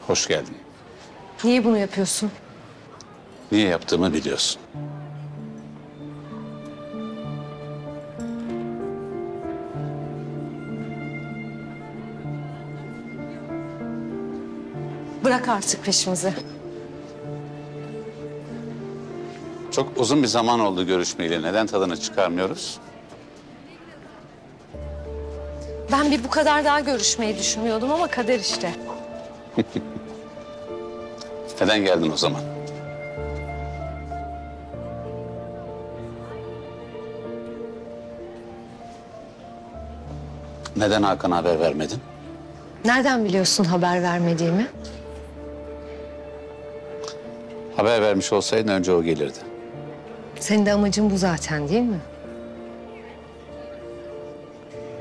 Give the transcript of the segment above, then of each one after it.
Hoş geldin. Niye bunu yapıyorsun? Niye yaptığımı biliyorsun. Bırak artık peşimizi. Çok uzun bir zaman oldu görüşmeyeli. Neden tadını çıkarmıyoruz? Ben bir bu kadar daha görüşmeyi düşünmüyordum ama kader işte. Neden geldin o zaman? Neden Hakan'a haber vermedin? Nereden biliyorsun haber vermediğimi? Haber vermiş olsaydın önce o gelirdi. Senin de amacın bu zaten değil mi?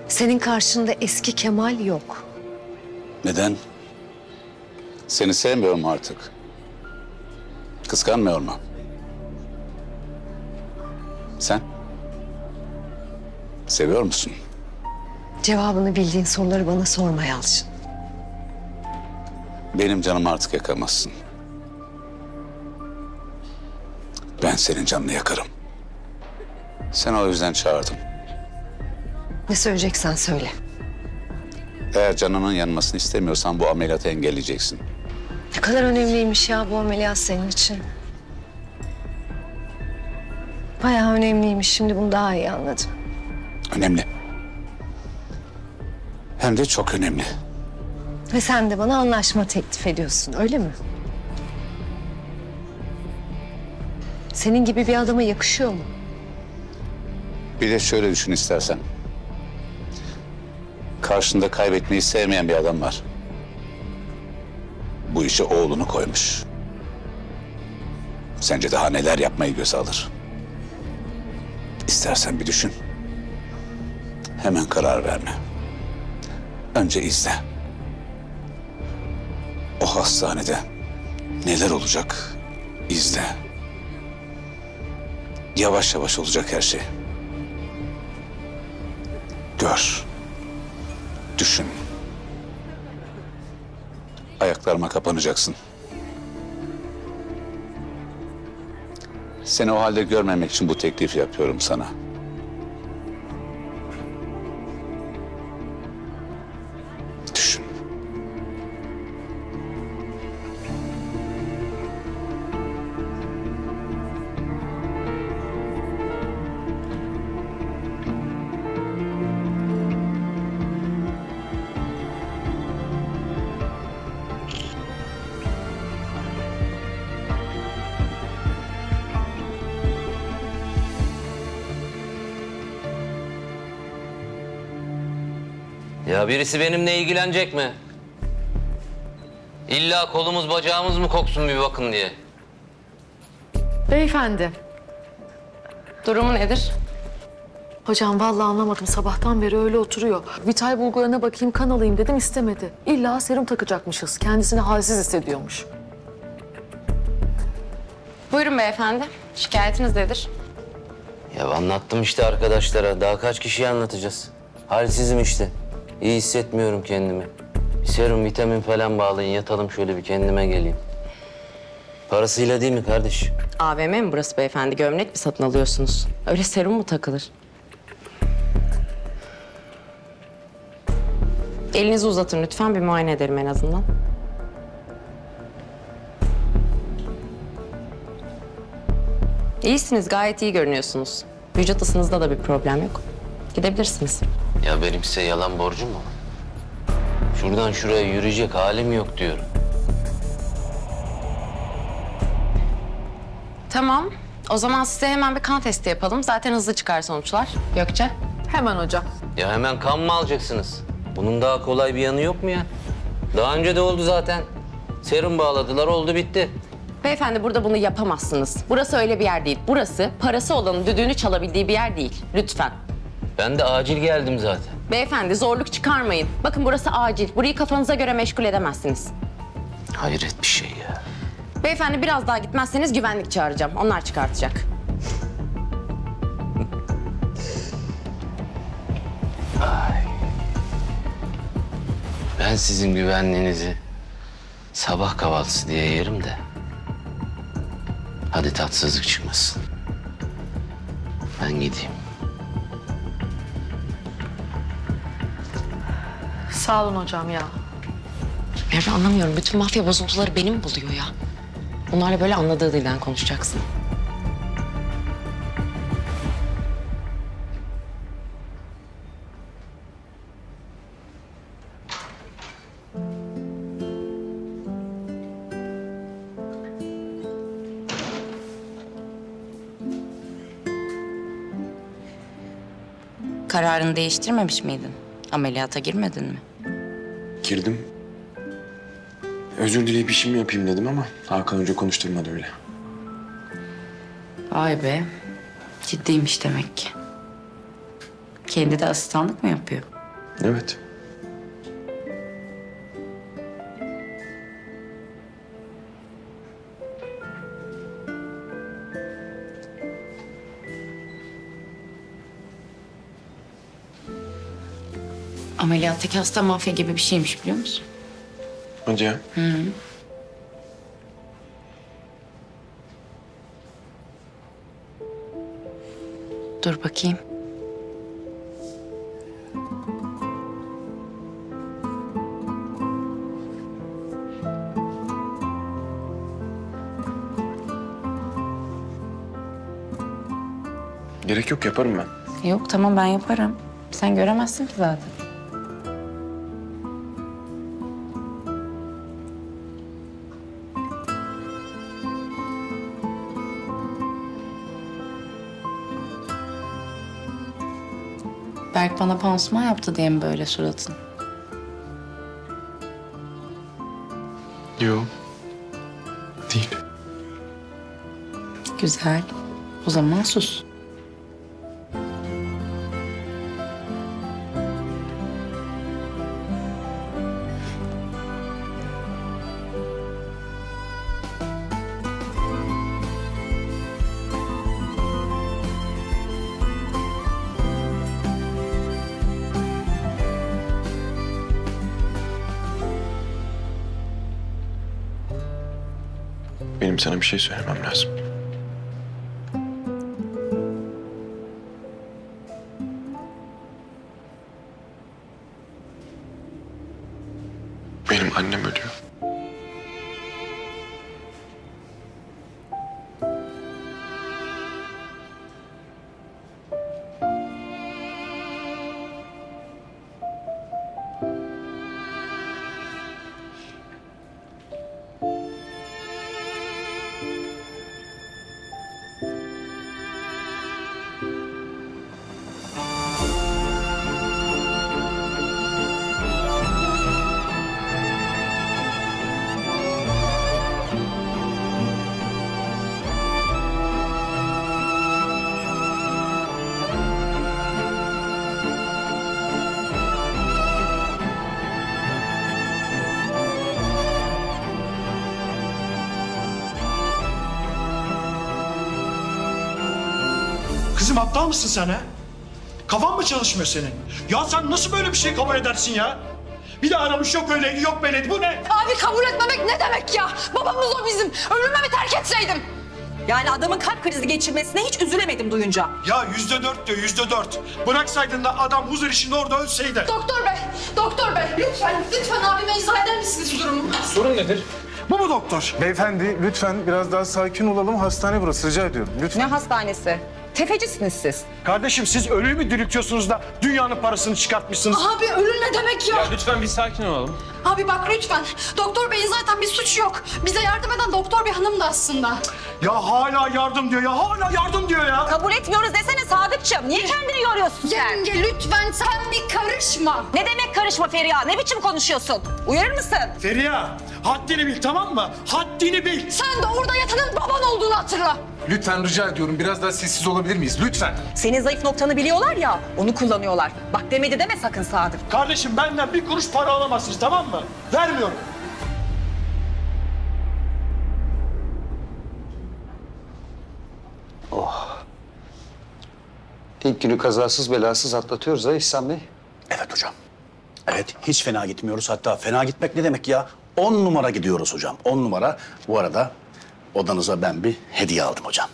Senin karşında eski Kemal yok. Neden? Seni sevmiyor mu artık? Kıskanmıyor mu? Sen? Seviyor musun? Cevabını bildiğin soruları bana sorma Yalçın. Benim canımı artık yakamazsın. Ben senin canını yakarım. Seni o yüzden çağırdım. Ne söyleyeceksen söyle. Eğer canının yanmasını istemiyorsan bu ameliyatı engelleyeceksin. Ne kadar önemliymiş ya bu ameliyat senin için. Bayağı önemliymiş. Şimdi bunu daha iyi anladım. Önemli. Hem de çok önemli. Ve sen de bana anlaşma teklif ediyorsun, öyle mi? Senin gibi bir adama yakışıyor mu? Bir de şöyle düşün istersen. Karşında kaybetmeyi sevmeyen bir adam var. Bu işe oğlunu koymuş. Sence daha neler yapmayı göze alır? İstersen bir düşün. Hemen karar verme. Önce izle. O hastanede neler olacak? İzle. Yavaş yavaş olacak her şey. Gör. Düşün. Ayaklarıma kapanacaksın. Seni o halde görmemek için bu teklifi yapıyorum sana. Düşün. Ya birisi benimle ilgilenecek mi? İlla kolumuz bacağımız mı koksun bir bakın diye. Beyefendi. Durumu nedir? Hocam vallahi anlamadım. Sabahtan beri öyle oturuyor. Vital bulgularına bakayım, kan alayım dedim, istemedi. İlla serum takacakmışız. Kendisini halsiz hissediyormuş. Buyurun beyefendi. Şikayetiniz nedir? Ya anlattım işte arkadaşlara. Daha kaç kişiye anlatacağız? Halsizim işte. İyi hissetmiyorum kendimi. Bir serum, vitamin falan bağlayın. Yatalım şöyle bir kendime geleyim. Parasıyla değil mi kardeş? AVM mi burası beyefendi? Gömlek mi satın alıyorsunuz? Öyle serum mu takılır? Elinizi uzatın lütfen. Bir muayene ederim en azından. İyisiniz. Gayet iyi görünüyorsunuz. Vücut ısınızda da bir problem yok. Gidebilirsiniz. Ya benim size yalan borcum mu? Şuradan şuraya yürüyecek halim yok diyorum. Tamam. O zaman size hemen bir kan testi yapalım. Zaten hızlı çıkar sonuçlar. Gökçe. Hemen hocam. Ya hemen kan mı alacaksınız? Bunun daha kolay bir yanı yok mu ya? Daha önce de oldu zaten. Serum bağladılar, oldu bitti. Beyefendi burada bunu yapamazsınız. Burası öyle bir yer değil. Burası parası olanın düdüğünü çalabildiği bir yer değil. Lütfen. Ben de acil geldim zaten. Beyefendi zorluk çıkarmayın. Bakın burası acil. Burayı kafanıza göre meşgul edemezsiniz. Hayret bir şey ya. Beyefendi biraz daha gitmezseniz güvenlik çağıracağım. Onlar çıkartacak. Ben sizin güvenliğinizi Sabah kahvaltısı diye yerim de. Hadi tatsızlık çıkmasın. Ben gideyim. Sağ olun hocam ya. Merve anlamıyorum. Bütün mafya bozuntuları beni mi buluyor ya? Onlarla böyle anladığı dilden konuşacaksın. Kararını değiştirmemiş miydin? Ameliyata girmedin mi? Girdim. Özür dileyip işimi yapayım dedim ama Hakan Hoca konuşturmadı öyle. Vay be. Ciddiymiş demek ki. Kendi de asistanlık mı yapıyor? Evet. Ameliyattaki hasta mafya gibi bir şeymiş biliyor musun? Hadi ya. Dur bakayım. Gerek yok, yaparım ben. Yok tamam ben yaparım. Sen göremezsin ki zaten. Berk bana pansuman yaptı diye mi böyle suratın? Yok. Değil. Güzel. O zaman sus. Benim sana bir şey söylemem lazım. Benim annem ölüyor. Kızım aptal mısın sen ha? Kafan mı çalışmıyor senin? Ya sen nasıl böyle bir şey kabul edersin ya? Bir de aramış yok öyleydi yok böyleydi. Bu ne? Abi kabul etmemek ne demek ya? Babamız o bizim. Ölüme mi terk etseydim? Yani adamın kalp krizi geçirmesine hiç üzülemedim duyunca. Ya %4 diyor %4. Bıraksaydın da adam huzur içinde orada ölseydi. Doktor bey lütfen abime izah eder misiniz durumu? Sorun nedir? Bu mu doktor? Beyefendi lütfen biraz daha sakin olalım. Hastane burası, rica ediyorum. Lütfen. Ne hastanesi? Tefecisiniz siz. Kardeşim siz ölüyü mü diriltiyorsunuz da dünyanın parasını çıkartmışsınız? Abi ölü ne demek ya? Lütfen bir sakin olalım. Abi bak lütfen. Doktor beyin zaten bir suçu yok. Bize yardım eden doktor bir hanım da aslında. Ya hala yardım diyor ya hala yardım diyor ya. Kabul etmiyoruz desene Sadıkçım. Niye kendini yoruyorsun sen? Yenge lütfen sen bir karışma. Ne demek karışma Feriha? Ne biçim konuşuyorsun? Uyarır mısın? Feriha haddini bil tamam mı? Haddini bil. Sen de orada yatanın baban olduğunu hatırla. Lütfen rica ediyorum. Biraz daha sessiz olabilir miyiz? Lütfen. Senin zayıf noktanı biliyorlar ya, onu kullanıyorlar. Bak demedi deme sakın Sadık. Kardeşim benden bir kuruş para alamazsınız tamam mı? Vermiyorum. İlk günü kazasız belasız atlatıyoruz ha İhsan Bey. Evet hocam. Evet, hiç fena gitmiyoruz. Hatta fena gitmek ne demek ya? 10 numara gidiyoruz hocam, 10 numara. Bu arada odanıza ben bir hediye aldım hocam.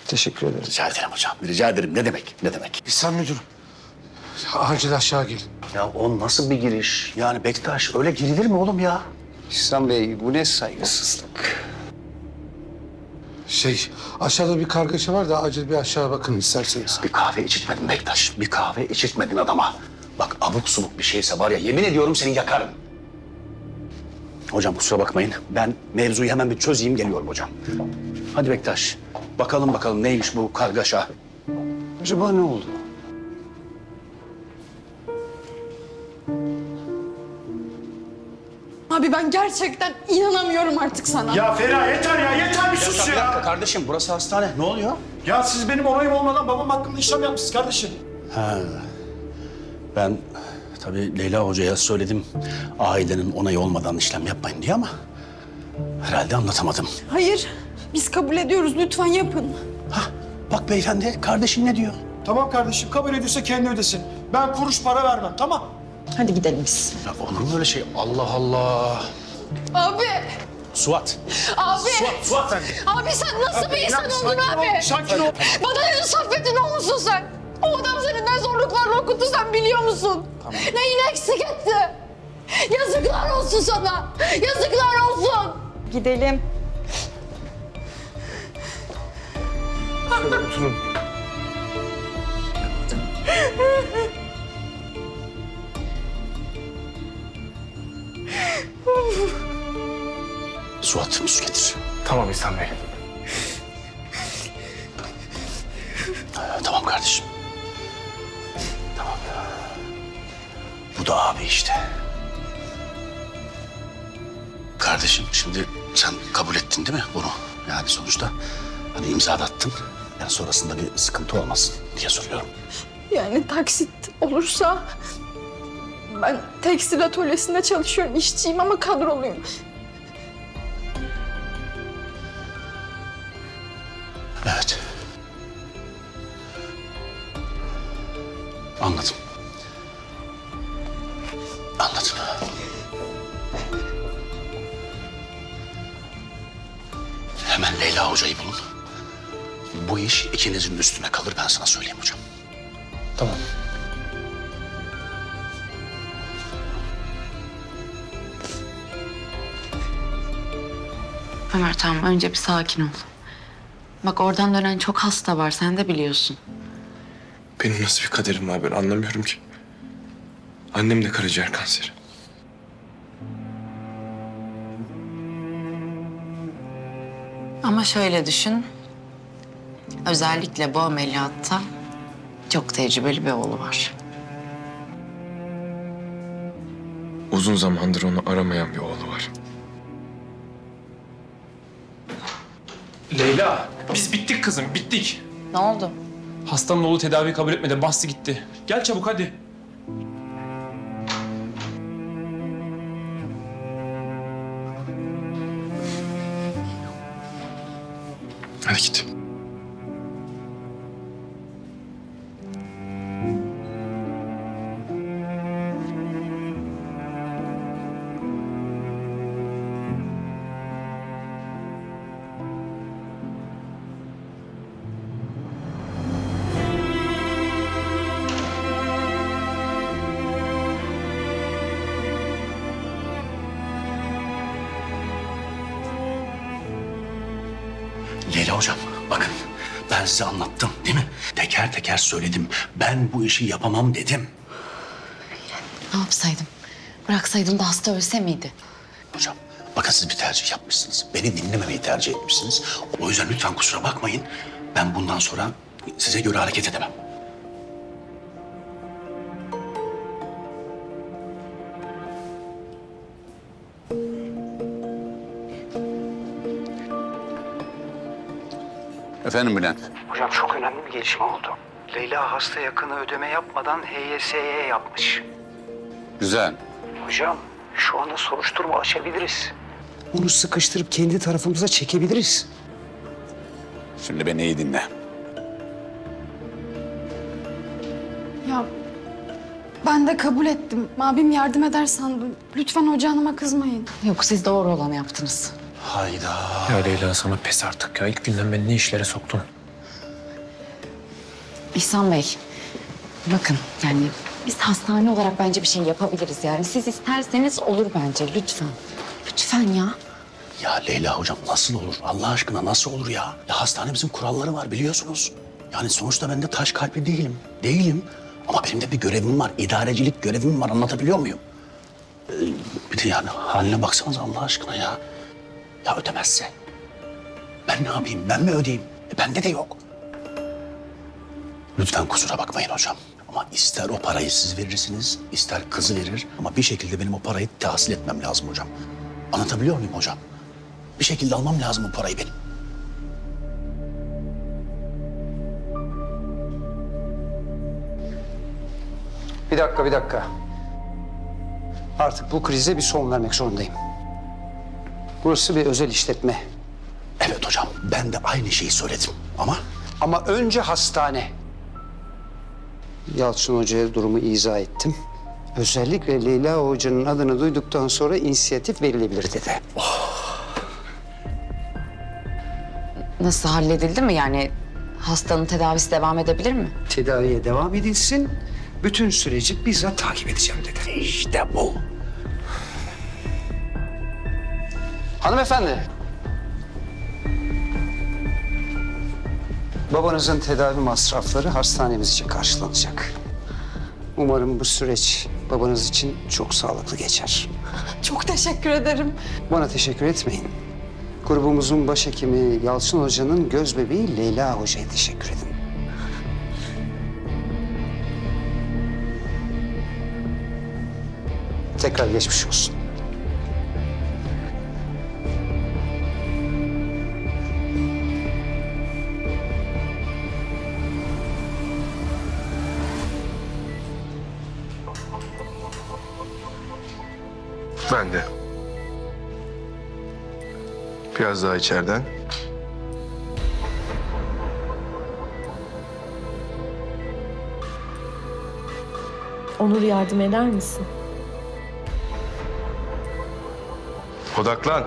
Teşekkür ederim. Rica ederim hocam, rica ederim. Ne demek, ne demek? İhsan müdürüm. Acil aşağı gelin. Ya o nasıl bir giriş? Yani Bektaş, öyle girilir mi oğlum ya? İhsan Bey, bu ne saygısızlık? Aşağıda bir kargaşa var da acil bir aşağı bakın isterseniz. Bir kahve içirtmedin Bektaş, bir kahve içirtmedin adama. Bak abuk subuk bir şeyse var ya, yemin ediyorum seni yakarım. Hocam kusura bakmayın, ben mevzuyu hemen bir çözeyim, geliyorum hocam. Hadi Bektaş, bakalım neymiş bu kargaşa? Acaba ne oldu? Abi ben gerçekten inanamıyorum artık sana. Ya Feriha yeter ya, yeter bir sus Bir ya. dakika kardeşim, burası hastane. Ne oluyor? Ya siz benim onayım olmadan babam hakkında işlem yapmışsınız kardeşim. Ha, ben tabii Leyla Hoca'ya söyledim ailenin onayı olmadan işlem yapmayın diye ama herhalde anlatamadım. Hayır, biz kabul ediyoruz. Lütfen yapın. Bak beyefendi, kardeşim ne diyor? Tamam kardeşim, kabul ediyorsa kendi ödesin. Ben kuruş para vermem, tamam. Hadi gidelim biz. Ya olur mu öyle şey? Allah Allah. Abi! Suat. Abi! Suat sen. Abi sen nasıl bir insan oldun sakin abi? ol, sakin ol. Bana insaf edin olmuşsun sen. O adam seni ne zorluklarla okuttu sen biliyor musun? Tamam. Neyini eksik etti? Yazıklar olsun sana. Yazıklar olsun. Gidelim. Şöyle oturun. Suat su getir. Tamam İhsan Bey. Tamam kardeşim. Tamam. Bu da abi işte. Kardeşim şimdi sen kabul ettin değil mi bunu? Yani sonuçta hani imza da attın. Yani sonrasında bir sıkıntı olmasın diye soruyorum. Yani taksit olursa... Ben tekstil atölyesinde çalışıyorum, işçiyim ama kadroluyum. Evet. Anladım. Anladım. Hemen Leyla Hoca'yı bulun. Bu iş ikinizin üstüne kalır, ben sana söyleyeyim hocam. Tamam. Ömer tamam önce bir sakin ol. Bak oradan dönen çok hasta var sen de biliyorsun. Benim nasıl bir kaderim var ben anlamıyorum ki. Annem de karaciğer kanseri. Ama şöyle düşün. Özellikle bu ameliyatta çok tecrübeli bir oğlu var. Uzun zamandır onu aramayan bir oğlu var. Leyla, biz bittik kızım, bittik. Ne oldu? Hastanın oğlu tedavi kabul etmedi, bastı gitti. Gel çabuk hadi. Hadi git. Leyla hocam bakın, ben size anlattım değil mi? Teker teker söyledim. Ben bu işi yapamam dedim. Ne yapsaydım? Bıraksaydım da hasta ölse miydi? Hocam bakın siz bir tercih yapmışsınız. Beni dinlememeyi tercih etmişsiniz. O yüzden lütfen kusura bakmayın. Ben bundan sonra size göre hareket edemem. Efendim Bülent. Hocam çok önemli bir gelişme oldu. Leyla hasta yakını ödeme yapmadan HYS'ye yapmış. Güzel. Hocam şu anda soruşturma açabiliriz. Bunu sıkıştırıp kendi tarafımıza çekebiliriz. Şimdi beni iyi dinle. Ya Ben de kabul ettim. Abim yardım eder sandım. Lütfen Hoca Hanım'a kızmayın. Yok, siz doğru olanı yaptınız. Hayda. Ya Leyla sana pes artık ya. İlk günden beni ne işlere soktun? İhsan Bey, bakın yani biz hastane olarak bence bir şey yapabiliriz yani. Siz isterseniz olur bence, lütfen. Lütfen ya. Ya Leyla hocam nasıl olur? Allah aşkına nasıl olur ya? Ya hastanemizin kuralları var biliyorsunuz. Yani sonuçta ben de taş kalpli değilim. Değilim. Ama benim de bir görevim var. İdarecilik görevim var. Anlatabiliyor muyum? Bir de yani haline baksanız Allah aşkına ya. Ya ödemezse? Ben ne yapayım? Ben mi ödeyeyim? Bende de yok. Lütfen kusura bakmayın hocam. Ama ister o parayı siz verirsiniz, ister kızı verir. Ama bir şekilde benim o parayı tahsil etmem lazım hocam. Anlatabiliyor muyum hocam? Bir şekilde almam lazım o parayı benim. Bir dakika. Artık bu krize bir son vermek zorundayım. Burası bir özel işletme. Evet hocam, ben de aynı şeyi söyledim ama... Ama önce hastane. Yalçın Hoca'ya durumu izah ettim. Özellikle Leyla Hoca'nın adını duyduktan sonra inisiyatif verilebilir dedi. Nasıl, halledildi mi yani? Hastanın tedavisi devam edebilir mi? Tedaviye devam edilsin, bütün süreci bizzat takip edeceğim dedi. İşte bu. Hanımefendi. Babanızın tedavi masrafları hastanemiz için karşılanacak. Umarım bu süreç babanız için çok sağlıklı geçer. Çok teşekkür ederim. Bana teşekkür etmeyin. Grubumuzun başhekimi Yalçın Hoca'nın göz bebeği Leyla Hoca'ya teşekkür edin. Tekrar geçmiş olsun. Ben de. Biraz daha içeriden. Onur yardım eder misin? Odaklan.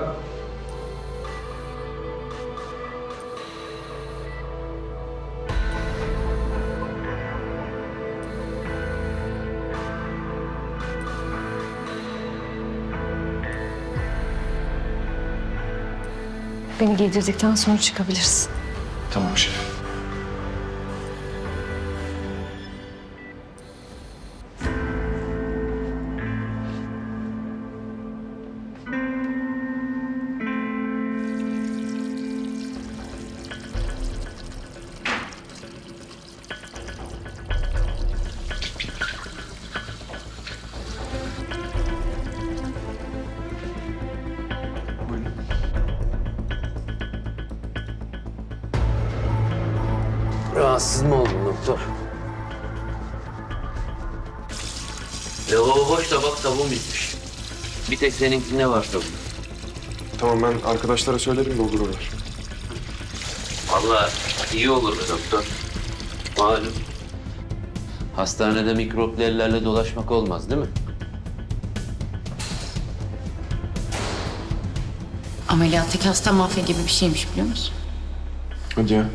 Beni giydirdikten sonra çıkabilirsin. Tamam şef. Rahatsız mı oldun doktor? Lavabo boş da bak sabun bitmiş. Bir tek seninkinde var sabun. Tamam ben arkadaşlara söylerim doldururlar. Vallahi iyi olur be doktor. Malum. Hastanede mikroplu ellerle dolaşmak olmaz değil mi? Ameliyattaki hasta mafya gibi bir şeymiş, biliyor musun? Hadi ya. Hı.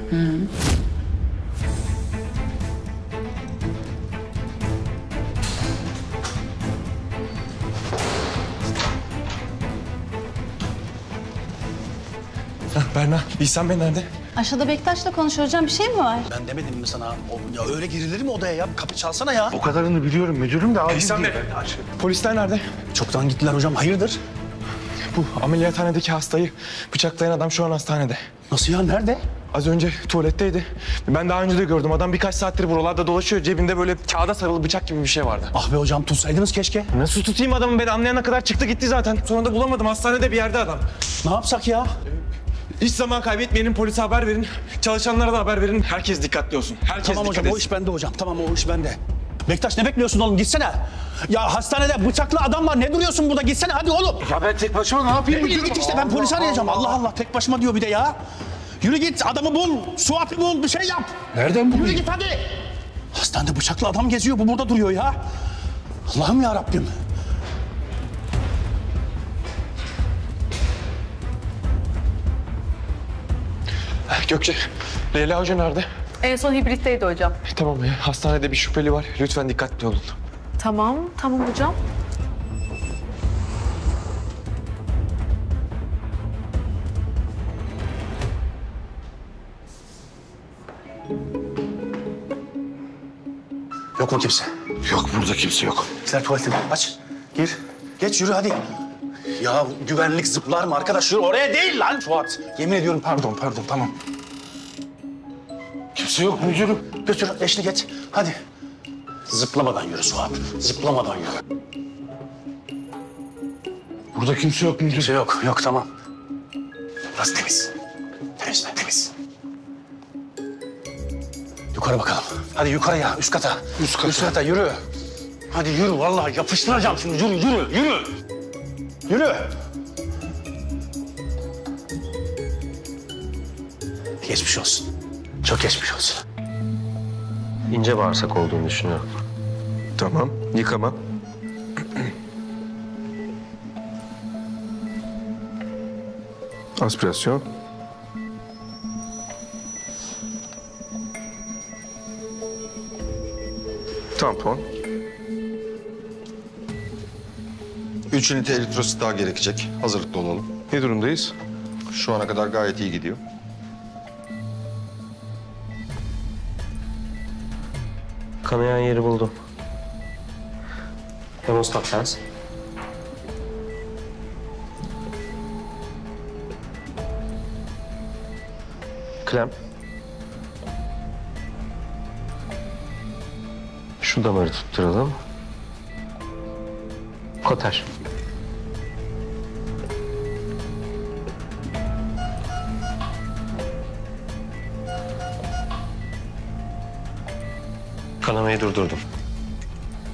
Berna, İhsan Bey nerede? Aşağıda Bektaş'la konuşuyor hocam. Bir şey mi var? Ben demedim mi sana? Ya öyle girilir mi odaya ya? Kapı çalsana ya. O kadarını biliyorum müdürüm de abi. İhsan Bey, polisler nerede? Çoktan gittiler hocam. Hayırdır? Bu ameliyathanedeki hastayı bıçaklayan adam şu an hastanede. Nasıl ya? Nerede? Az önce tuvaletteydi. Ben daha önce de gördüm. Adam birkaç saattir buralarda dolaşıyor. Cebinde böyle kağıda sarılı bıçak gibi bir şey vardı. Ah be hocam, tutsaydınız keşke. Nasıl tutayım adamı? Ben anlayana kadar çıktı gitti zaten. Sonra da bulamadım. Hastanede bir yerde adam. Ne yapsak ya? Hiç zaman kaybetmeyelim. Polise haber verin. Çalışanlara da haber verin. Herkes dikkatli olsun. Herkes tamam dikkat hocam, etsin. o iş bende hocam. Tamam, o iş bende. Bektaş, ne bekliyorsun oğlum? Gitsene. Ya hastanede bıçaklı adam var. Ne duruyorsun burada? Gitsene hadi oğlum. Ya ben tek başıma ne yapayım? Yürü git işte, ben polisi arayacağım. Allah Allah, tek başıma diyor bir de ya. Yürü git, adamı bul. Suat'ı bul, bir şey yap. Nereden bulayım? Yürü git hadi. Hastanede bıçaklı adam geziyor. Bu burada duruyor ya. Allah'ım ya Rabbim. Gökçe, Leyla Hoca nerede? En son hibritteydi hocam. Tamam ya, hastanede bir şüpheli var. Lütfen dikkatli olun. Tamam hocam. Yok mu kimse? Yok, burada kimse yok. Sen tuvaletini aç. Gir. Geç yürü hadi. Ya güvenlik zıplar mı arkadaş? Yürü oraya değil lan Fuat. Yemin ediyorum pardon tamam. Kimse yok müdürüm. Götür eşlik et. Hadi. Zıplamadan yürü Fuat. Zıplamadan yürü. Burada kimse yok müdürüm. Kimse yok. Yok tamam. Burası temiz. Temiz. Yukarı bakalım. Hadi yukarıya, üst kata. Üst kata yürü. Hadi yürü vallahi yapıştıracağım şimdi. Yürü. Geçmiş olsun. Çok geçmiş olsun. İnce bağırsak olduğunu düşünüyorum. Tamam, yıkama. Aspirasyon. Tampon. 3 ünite eritrosit daha gerekecek. Hazırlıklı olalım. Ne durumdayız? Şu ana kadar gayet iyi gidiyor. Kanayan yeri buldum. Hemostat lens. Klem. Şu damarı tutturalım. Koter. Kanamayı durdurdum.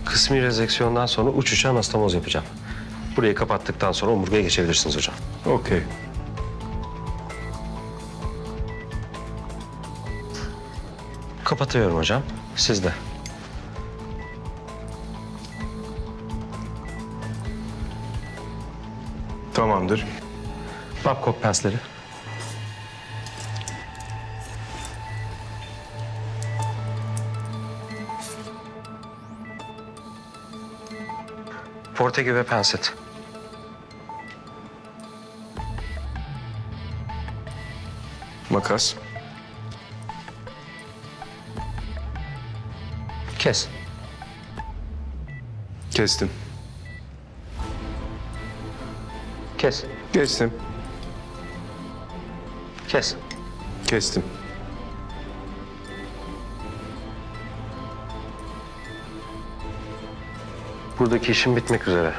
Kısmi rezeksiyondan sonra uç uça anastomoz yapacağım. Burayı kapattıktan sonra omurgaya geçebilirsiniz hocam. Okey. Kapatıyorum hocam. Siz de. Tamamdır. Babcock pensleri. Portege ve penset. Makas. Kes. Kestim. Kes. Kestim. Kes. Kestim. Buradaki işim bitmek üzere.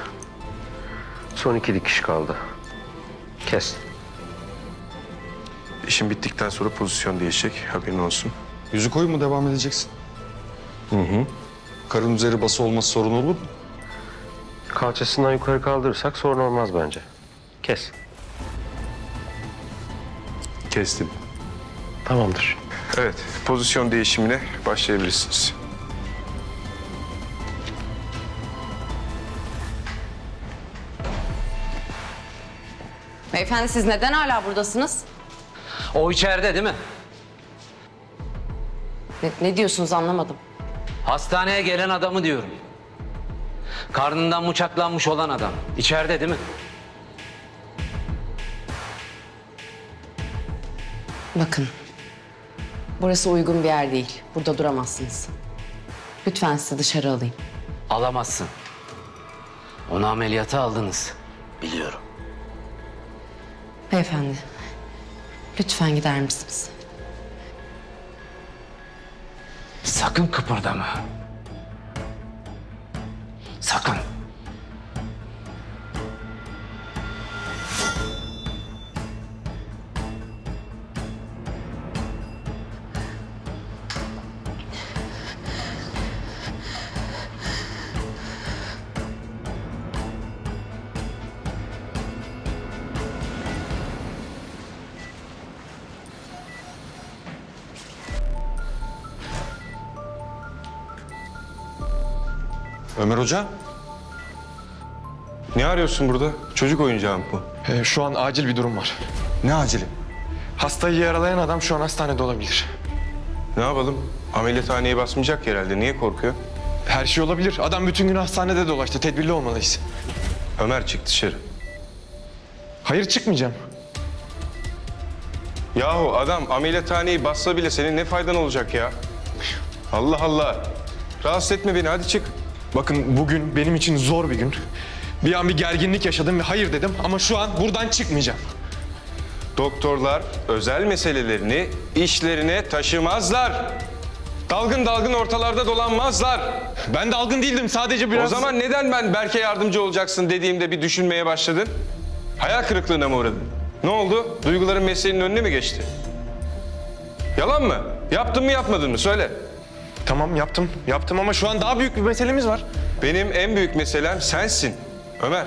Son 2 dikiş kaldı. Kes. İşin bittikten sonra pozisyon değişecek. Haberin olsun. Yüzü koyu mu devam edeceksin? Hı. Karın üzeri bası olması sorun olur mu? Kalçasından yukarı kaldırırsak sorun olmaz bence. Kes. Kestim. Tamamdır. Evet, pozisyon değişimine başlayabilirsiniz. Beyefendi siz neden hala buradasınız? O içeride değil mi? Ne diyorsunuz anlamadım. Hastaneye gelen adamı diyorum. Karnından bıçaklanmış olan adam. İçeride değil mi? Bakın. Burası uygun bir yer değil. Burada duramazsınız. Lütfen sizi dışarı alayım. Alamazsın. Onu ameliyata aldınız. Biliyorum. Beyefendi. Lütfen gider misiniz? Sakın kıpırdama. Sakın. Ömer Hoca? Ne arıyorsun burada? Çocuk oyuncağı mı bu? Şu an acil bir durum var. Ne acili? Hastayı yaralayan adam şu an hastanede olabilir. Ne yapalım? Ameliyathaneye basmayacak herhalde. Niye korkuyor? Her şey olabilir. Adam bütün gün hastanede dolaştı. Tedbirli olmalıyız. Ömer çık dışarı. Hayır, çıkmayacağım. Yahu adam ameliyathaneyi bassa bile senin ne faydan olacak ya? Allah Allah. Rahatsız etme beni, hadi çık. Bakın bugün benim için zor bir gün. Bir an bir gerginlik yaşadım ve hayır dedim ama şu an buradan çıkmayacağım. Doktorlar özel meselelerini işlerine taşımazlar. Dalgın dalgın ortalarda dolanmazlar. Ben dalgın değildim, sadece biraz... O zaman neden ben Berk'e yardımcı olacaksın dediğimde bir düşünmeye başladın? Hayal kırıklığına mı uğradın? Ne oldu? Duyguların mesleğinin önüne mi geçti? Yalan mı? Yaptın mı yapmadın mı? Söyle. Tamam, yaptım. Yaptım ama şu an daha büyük bir meselemiz var. Benim en büyük meselem sensin Ömer.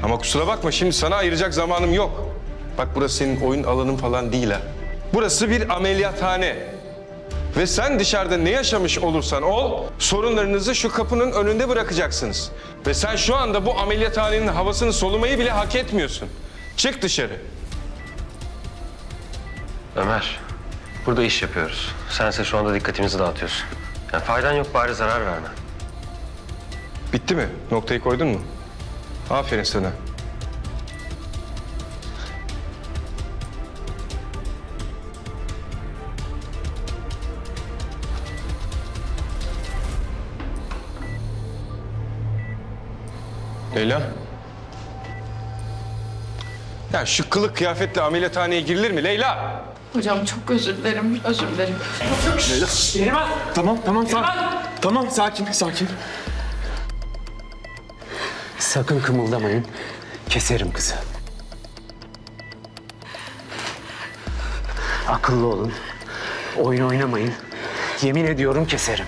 Ama kusura bakma, şimdi sana ayıracak zamanım yok. Bak burası senin oyun alanın falan değil ha. Burası bir ameliyathane. Ve sen dışarıda ne yaşamış olursan ol, sorunlarınızı şu kapının önünde bırakacaksınız. Ve sen şu anda bu ameliyathanenin havasını solumayı bile hak etmiyorsun. Çık dışarı. Ömer, burada iş yapıyoruz. Sense şu anda dikkatimizi dağıtıyorsun. Yani faydan yok, bari zarar verme. Bitti mi? Noktayı koydun mu? Aferin sana. Leyla. Ya şu kılık kıyafetle ameliyathaneye girilir mi Leyla? Hocam çok özür dilerim, özür dilerim. Leyla. Tamam, tamam, sakin. Sakın kımıldamayın. Keserim kızı. Akıllı olun. Oyun oynamayın. Yemin ediyorum keserim.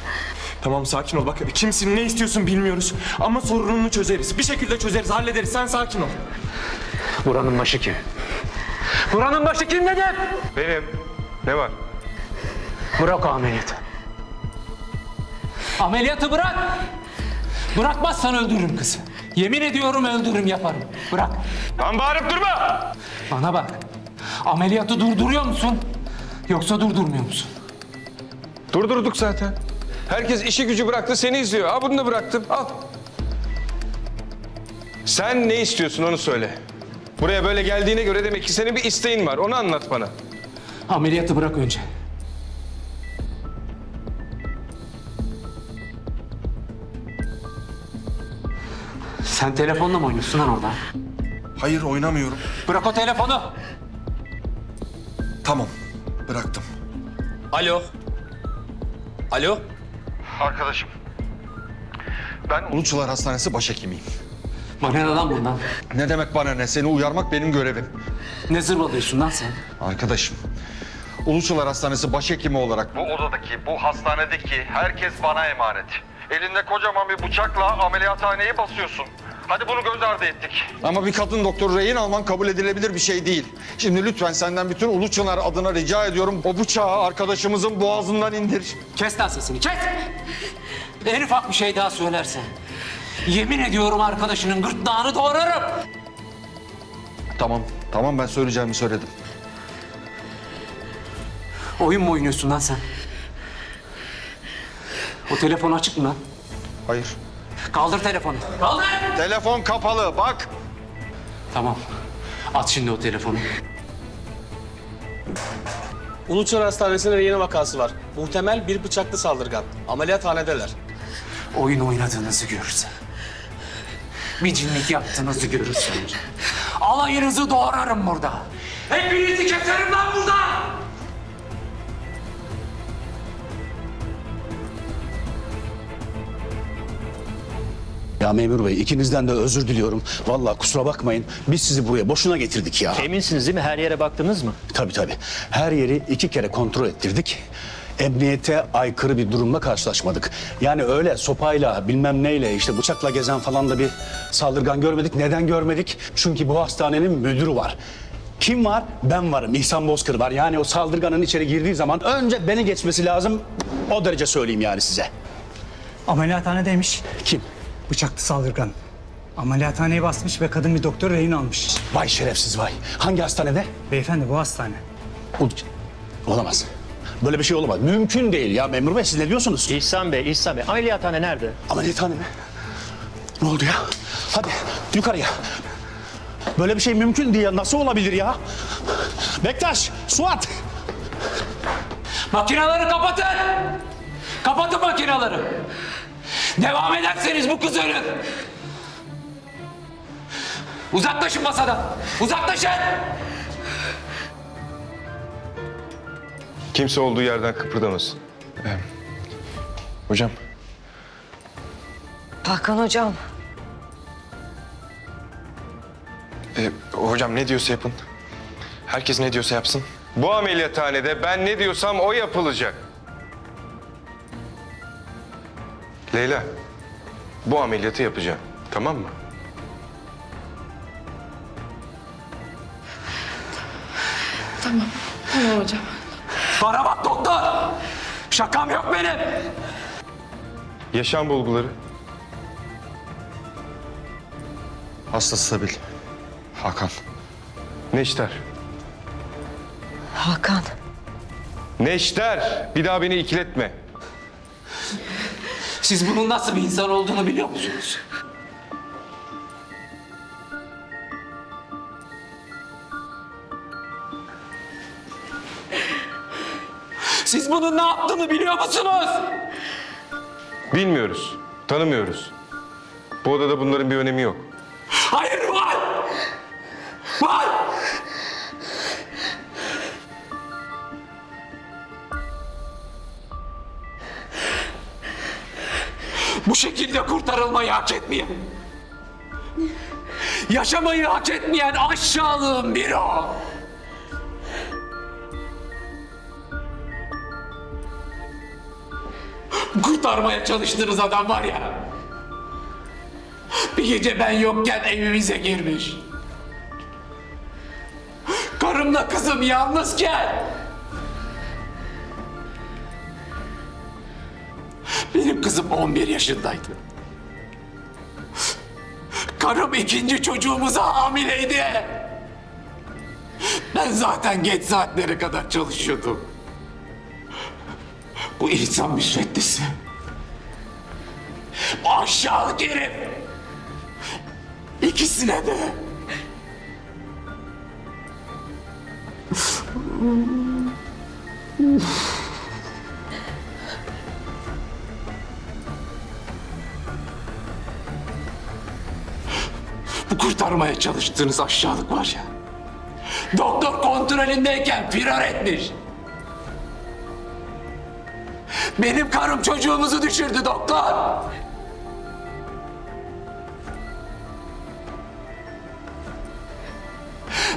Tamam, sakin ol. Bak kimsin, ne istiyorsun bilmiyoruz. Ama sorununu çözeriz. Bir şekilde çözeriz, hallederiz. Sen sakin ol. Buranın başı kim? Buranın başı kim dedim? Benim. Ne var? Bırak o ameliyatı. Ameliyatı bırak. Bırakmazsan öldürürüm kızı. Yemin ediyorum öldürürüm, yaparım. Bırak. Lan bağırıp durma! Bana bak. Ameliyatı durduruyor musun? Yoksa durdurmuyor musun? Durdurduk zaten. Herkes işi gücü bıraktı, seni izliyor. Ha, bunu da bıraktım, al. Sen ne istiyorsun onu söyle. Buraya böyle geldiğine göre demek ki senin bir isteğin var. Onu anlat bana. Ameliyatı bırak önce. Sen telefonla mı oynuyorsun lan orada? Hayır, oynamıyorum. Bırak o telefonu. Tamam, bıraktım. Alo. Alo. Arkadaşım, ben Uluçlar Hastanesi başhekimiyim. Bana ne lan bundan? Ne demek bana ne? Seni uyarmak benim görevim. Ne zırvalıyorsun lan sen? Arkadaşım, Uluçlar Hastanesi başhekimi olarak... Bu odadaki, bu hastanedeki herkes bana emanet. Elinde kocaman bir bıçakla ameliyathaneyi basıyorsun. Hadi bunu göz ardı ettik. Ama bir kadın doktoru rehin alman kabul edilebilir bir şey değil. Şimdi lütfen senden bütün Uluçlar adına rica ediyorum, o bıçağı arkadaşımızın boğazından indir. Kes lan sesini, kes! En ufak bir şey daha söylersen, yemin ediyorum arkadaşının gırtlağını doğrarım. Tamam ben söyleyeceğimi söyledim. Oyun mu oynuyorsun lan sen? O telefon açık mı lan? Hayır. Kaldır telefonu. Kaldır! Telefon kapalı, bak. Tamam. At şimdi o telefonu. Uluçlar Hastanesi'nin rehin vakası var. Muhtemel bir bıçaklı saldırgan. Ameliyathanedeler. Oyun oynadığınızı görürse, bir cinlik yaptığınızı görürse, alayınızı doğrarım burada. Hepinizi keserim lan burada! Ya memur bey, ikinizden de özür diliyorum. Vallahi kusura bakmayın. Biz sizi buraya boşuna getirdik ya. Eminsiniz değil mi? Her yere baktınız mı? Tabii. Her yeri 2 kere kontrol ettirdik. Emniyete aykırı bir durumla karşılaşmadık. Yani öyle sopayla bilmem neyle işte bıçakla gezen falan da bir saldırgan görmedik. Neden görmedik? Çünkü bu hastanenin müdürü var. Kim var? Ben varım. İhsan Bozkır var. Yani o saldırganın içeri girdiği zaman önce beni geçmesi lazım. O derece söyleyeyim yani size. Ameliyathanedeymiş. Kim? Bıçaklı saldırgan. Ameliyathaneyi basmış ve kadın bir doktor rehin almış. Vay şerefsiz vay. Hangi hastanede? Beyefendi bu hastane. Olamaz. Böyle bir şey olamaz. Mümkün değil ya memur bey. Siz ne diyorsunuz? İhsan Bey, ameliyathane nerede? Ameliyathane mi? Ne oldu ya? Hadi yukarıya. Böyle bir şey mümkün değil ya. Nasıl olabilir ya? Bektaş, Suat. Makineleri kapatın! Kapatın makineleri! Devam ederseniz bu kız ölür! Uzaklaşın masadan! Uzaklaşın! Kimse olduğu yerden kıpırdamasın. Hocam. Hakan hocam. Hocam ne diyorsa yapın. Herkes ne diyorsa yapsın. Bu ameliyathanede ben ne diyorsam o yapılacak. Leyla, bu ameliyatı yapacağım. Tamam mı? Tamam. Tamam hocam. Bana bak doktor! Şakam yok benim! Yaşam bulguları. Hasta stabil. Hakan. Neşter. Hakan. Neşter. Bir daha beni ikiletme. Siz bunun nasıl bir insan olduğunu biliyor musunuz? Siz bunun ne yaptığını biliyor musunuz? Bilmiyoruz. Tanımıyoruz. Bu odada bunların bir önemi yok. Hayır var! Var! Bu şekilde kurtarılmayı hak etmeyen, yaşamayı hak etmeyen aşağılığın biri o. Kurtarmaya çalıştığınız adam var ya, bir gece ben yokken evimize girmiş. Karımla kızım yalnızken benim kızım 11 yaşındaydı. Karım ikinci çocuğumuza hamileydi. Ben zaten geç saatlere kadar çalışıyordum. Bu insan müsveddesi. Bu aşağılık herif. İkisine de. Bu kurtarmaya çalıştığınız aşağılık var ya, doktor kontrolündeyken firar etmiş. Benim karım çocuğumuzu düşürdü doktor.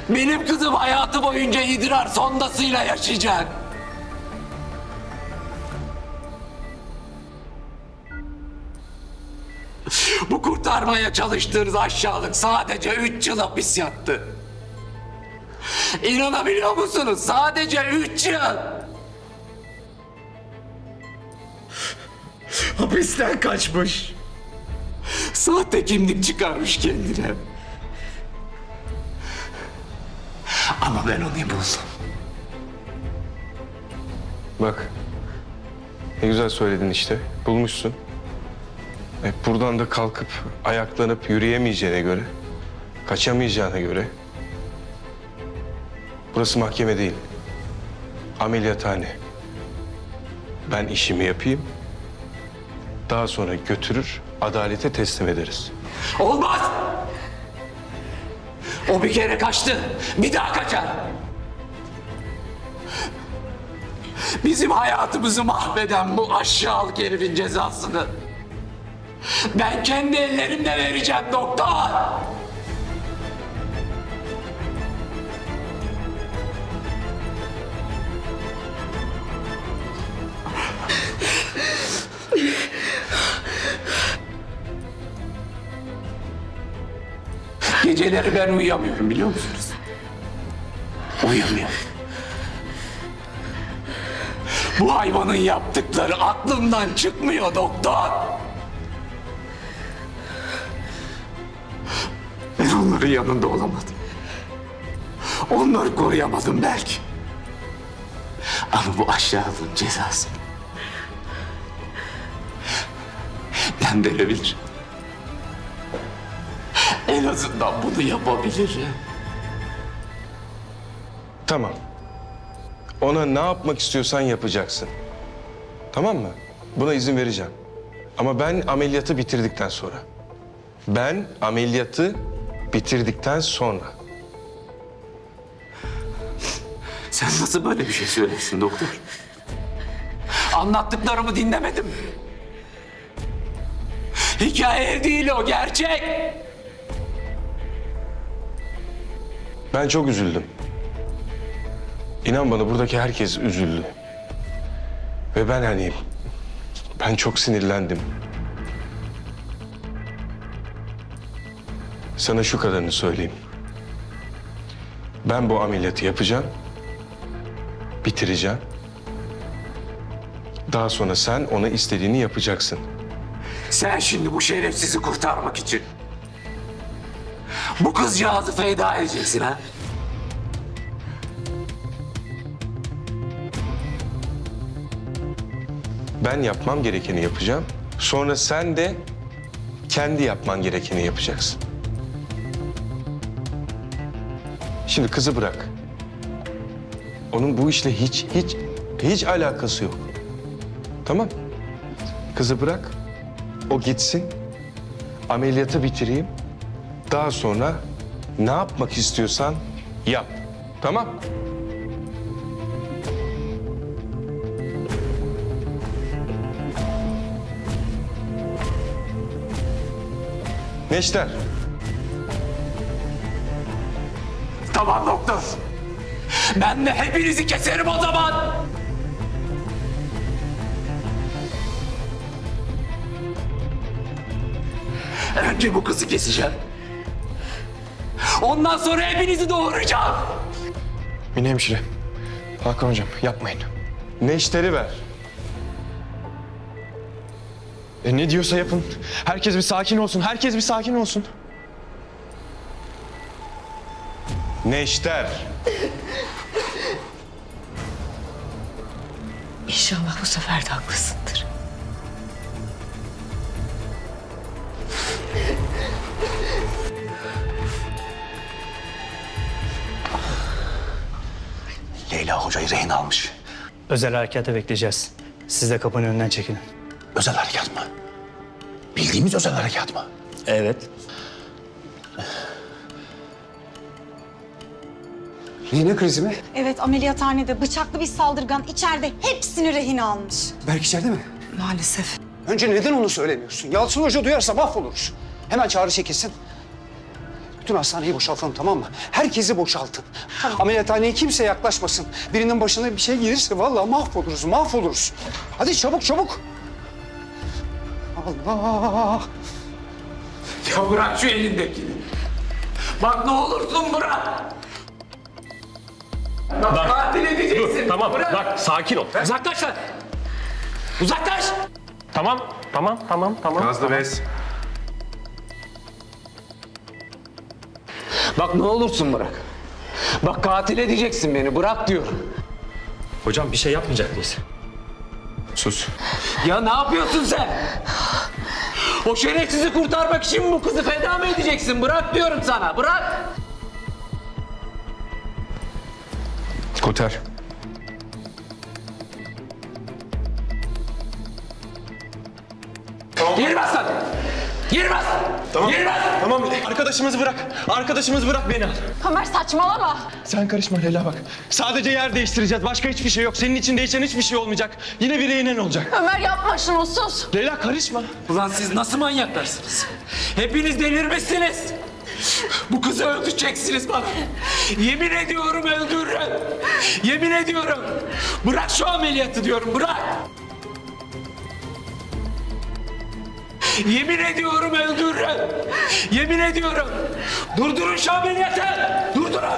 Benim kızım hayatı boyunca idrar sondasıyla yaşayacak. Bu kurtarmaya çalıştığınız aşağılık sadece 3 yıl hapis yattı. İnanabiliyor musunuz? Sadece 3 yıl. Hapisten kaçmış. Sahte kimlik çıkarmış kendine. Ama ben onu buldum. Bak. Ne güzel söyledin işte. Bulmuşsun. Buradan da kalkıp ayaklanıp yürüyemeyeceğine göre, kaçamayacağına göre burası mahkeme değil. Ameliyathane. Ben işimi yapayım. Daha sonra götürür, adalete teslim ederiz. Olmaz! O bir kere kaçtı, bir daha kaçar. Bizim hayatımızı mahveden bu aşağılık herifin cezasını ben kendi ellerimle vereceğim doktor. Geceleri ben uyuyamıyorum biliyor musunuz? Uyuyamıyorum. Bu hayvanın yaptıkları aklımdan çıkmıyor doktor. Ben onların yanında olamadım. Onları koruyamadım belki. Ama bu aşağılığın cezası ben verebilirim. En azından bunu yapabilirim. Tamam. Ona ne yapmak istiyorsan yapacaksın. Tamam mı? Buna izin vereceğim. Ama ben ameliyatı bitirdikten sonra. Ben ameliyatı bitirdikten sonra. Sen nasıl böyle bir şey söylersin doktor? Anlattıklarımı dinlemedin mi? Hikaye değil o, gerçek. Ben çok üzüldüm. İnan bana buradaki herkes üzüldü. Ve ben çok sinirlendim. Sana şu kadarını söyleyeyim. Ben bu ameliyatı yapacağım. Bitireceğim. Daha sonra sen ona istediğini yapacaksın. Sen şimdi bu şerefsizi kurtarmak için bu kızcağızı feda edeceksin ha? Ben yapmam gerekeni yapacağım. Sonra sen de kendi yapman gerekeni yapacaksın. Şimdi kızı bırak. Onun bu işle hiç alakası yok. Tamam? Kızı bırak. O gitsin. Ameliyatı bitireyim. Daha sonra ne yapmak istiyorsan yap. Tamam? Neşter. Tamam doktor. Ben de hepinizi keserim o zaman. Önce bu kızı keseceğim. Ondan sonra hepinizi doğuracağım. Mine hemşire. Hakan hocam yapmayın. Neşter'i ver. Ne diyorsa yapın. Herkes bir sakin olsun. Herkes bir sakin olsun. Neşter. İnşallah bu sefer de haklısındır. Leyla hocayı rehin almış. Özel harekata bekleyeceğiz. Siz de kapının önünden çekilin. Özel harekat mı? Bildiğimiz özel harekat mı? Evet. Rehine krizi mi? Evet, ameliyathanede bıçaklı bir saldırgan içeride hepsini rehin almış. Berk içeride mi? Maalesef. Önce neden onu söylemiyorsun? Yalçın Hoca duyarsa mahvoluruz. Hemen çağrı çekilsin. Bütün hastaneyi boşaltalım, tamam mı? Herkesi boşaltın. Tamam. Ameliyathaneye kimse yaklaşmasın. Birinin başına bir şey gelirse vallahi mahvoluruz. Hadi çabuk çabuk. Allah. Ya bırak şu elindekini. Bak ne olursun bırak. Bak katil edeceksin. Dur, tamam bırak. bak sakin ol. Uzaklaş lan. Uzaklaş. Tamam. Nazlı bez. Bak ne olursun bırak. Bak katil edeceksin beni, bırak diyorum. Hocam bir şey yapmayacak mıyız? Sus. Ya ne yapıyorsun sen? O şerefsizi kurtarmak için bu kızı feda mı edeceksin? Bırak diyorum sana, bırak. Koter. Girmez lan! Girmez! Tamam. Girmez! Tamam. Arkadaşımızı bırak. Arkadaşımızı bırak beni al. Ömer saçmalama. Sen karışma Leyla bak. Sadece yer değiştireceğiz. Başka hiçbir şey yok. Senin için değişen hiçbir şey olmayacak. Yine bir rehinen olacak. Ömer yapma şunu, sus. Leyla karışma. Ulan siz nasıl manyaklarsınız? Hepiniz delirmişsiniz. Bu kızı öldüreceksiniz bana. Yemin ediyorum öldürürüm. Yemin ediyorum. Bırak şu ameliyatı diyorum, bırak. Yemin ediyorum öldürürüm. Yemin ediyorum. Durdurun şu ameliyatı. Durdurun.